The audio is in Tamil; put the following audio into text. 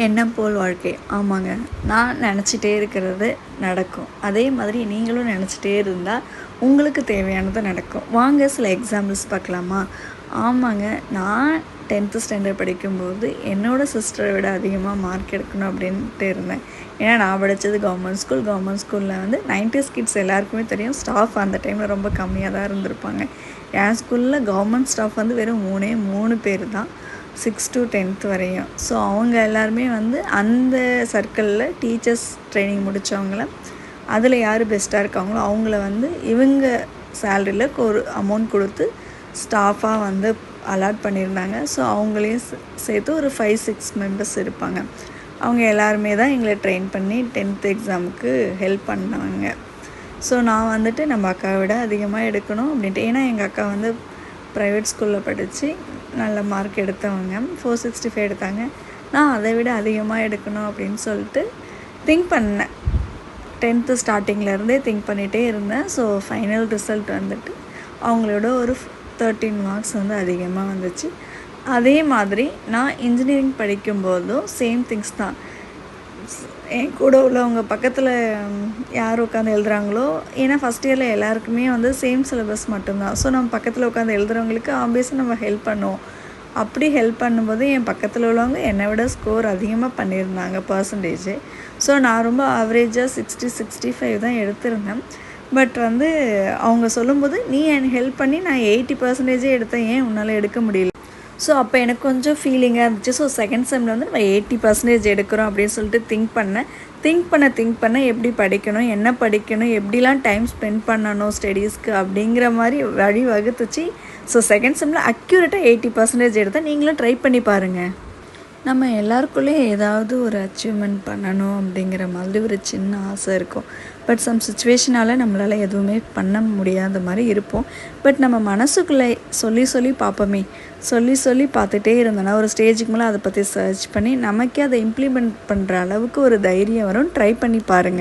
எண்ணம் போல் வாழ்க்கை. ஆமாங்க. நான் நினச்சிட்டே இருக்கிறது நடக்கும். அதே மாதிரி நீங்களும் நினச்சிட்டே இருந்தால் உங்களுக்கு தேவையானது நடக்கும். வாங்க சில எக்ஸாம்பிள்ஸ் பார்க்கலாமா? ஆமாங்க. நான் 10th ஸ்டாண்டர்ட் படிக்கும்போது என்னோடய சிஸ்டரை விட அதிகமாக மார்க் எடுக்கணும் அப்படின்ட்டு இருந்தேன். ஏன்னா நான் படித்தது கவர்மெண்ட் ஸ்கூலில் வந்து 90s கிட்ஸ் எல்லாருக்குமே தெரியும், ஸ்டாஃப் அந்த டைமில் ரொம்ப கம்மியாக தான் இருந்திருப்பாங்க. என் ஸ்கூலில் கவர்மெண்ட் ஸ்டாஃப் வந்து வெறும் 3 பேர் தான், 6 to 10th வரையும். ஸோ அவங்க எல்லாருமே வந்து அந்த சர்க்கிளில் டீச்சர்ஸ் ட்ரைனிங் முடித்தவங்கள அதில் யார் பெஸ்ட்டாக இருக்காங்களோ அவங்கள வந்து இவங்க சேலரியில் ஒரு அமௌண்ட் கொடுத்து ஸ்டாஃபாக வந்து அலாட் பண்ணியிருந்தாங்க. ஸோ அவங்களையும் சேர்த்து ஒரு 5-6 மெம்பர்ஸ் இருப்பாங்க. அவங்க எல்லாருமே தான் எங்களை ட்ரெயின் பண்ணி 10th எக்ஸாமுக்கு ஹெல்ப் பண்ணாங்க. ஸோ நான் வந்துட்டு நம்ம அக்காவை விட அதிகமாக எடுக்கணும் அப்படின்ட்டு, ஏன்னா எங்கள் அக்கா வந்து ப்ரைவேட் ஸ்கூலில் படித்து நல்ல மார்க் எடுத்தவங்க, 465 எடுத்தாங்க. நான் அதை விட அதிகமாக எடுக்கணும் அப்படின்னு சொல்லிட்டு திங்க் பண்ணேன். 10th ஸ்டார்டிங்லேருந்தே திங்க் பண்ணிகிட்டே இருந்தேன். ஸோ ஃபைனல் ரிசல்ட் வந்துட்டு அவங்களோட ஒரு 13 மார்க்ஸ் வந்து அதிகமாக வந்துச்சு. அதே மாதிரி நான் இன்ஜினியரிங் படிக்கும்போதும் சேம் திங்ஸ் தான். என் கூட உள்ளவங்க பக்கத்தில் யார் உட்காந்து எழுதுகிறாங்களோ, ஏன்னா ஃபஸ்ட் இயரில் எல்லாருக்குமே வந்து சேம் சிலபஸ் மட்டும்தான். ஸோ நம்ம பக்கத்தில் உட்காந்து எழுதுகிறவங்களுக்கு ஆப்வியஸாக நம்ம ஹெல்ப் பண்ணுவோம். அப்படி ஹெல்ப் பண்ணும்போது என் பக்கத்தில் உள்ளவங்க என்னை விட ஸ்கோர் அதிகமாக பண்ணியிருந்தாங்க பர்சன்டேஜ். ஸோ நான் ரொம்ப ஆவரேஜாக 60-65 தான் எடுத்திருந்தேன். பட் வந்து அவங்க சொல்லும்போது, நீ எனக்கு ஹெல்ப் பண்ணி நான் 80% எடுத்தேன், ஏன் உன்னால் எடுக்க முடியல? ஸோ அப்போ எனக்கு கொஞ்சம் ஃபீலிங்காக இருந்துச்சு. ஸோ செகண்ட் செம்மில் வந்து நம்ம 80% எடுக்கிறோம் அப்படின்னு சொல்லிட்டு திங்க் பண்ண எப்படி படிக்கணும், என்ன படிக்கணும், எப்படிலாம் டைம் ஸ்பெண்ட் பண்ணணும் ஸ்டடீஸ்க்கு அப்படிங்கிற மாதிரி வழி வகுத்துச்சு. ஸோ செகண்ட் செம்மில் அக்யூரேட்டாக 80% எடுத்தால் நீங்களும் ட்ரை பண்ணி பாருங்கள். நம்ம எல்லாருக்குள்ளேயும் ஏதாவது ஒரு அச்சீவ்மெண்ட் பண்ணணும் அப்படிங்கிற மாதிரி ஒரு சின்ன ஆசை இருக்கும். பட் சம் சுச்சுவேஷனால் நம்மளால் எதுவுமே பண்ண முடியாத மாதிரி இருப்போம். பட் நம்ம மனசுக்குள்ளே சொல்லி பார்ப்போமே, சொல்லி பார்த்துட்டே இருந்தோன்னா ஒரு ஸ்டேஜுக்கு மேலே அதை பற்றி சர்ச் பண்ணி நமக்கே அதை இம்ப்ளிமெண்ட் பண்ணுற அளவுக்கு ஒரு தைரியம் வரும். ட்ரை பண்ணி பாருங்கள்.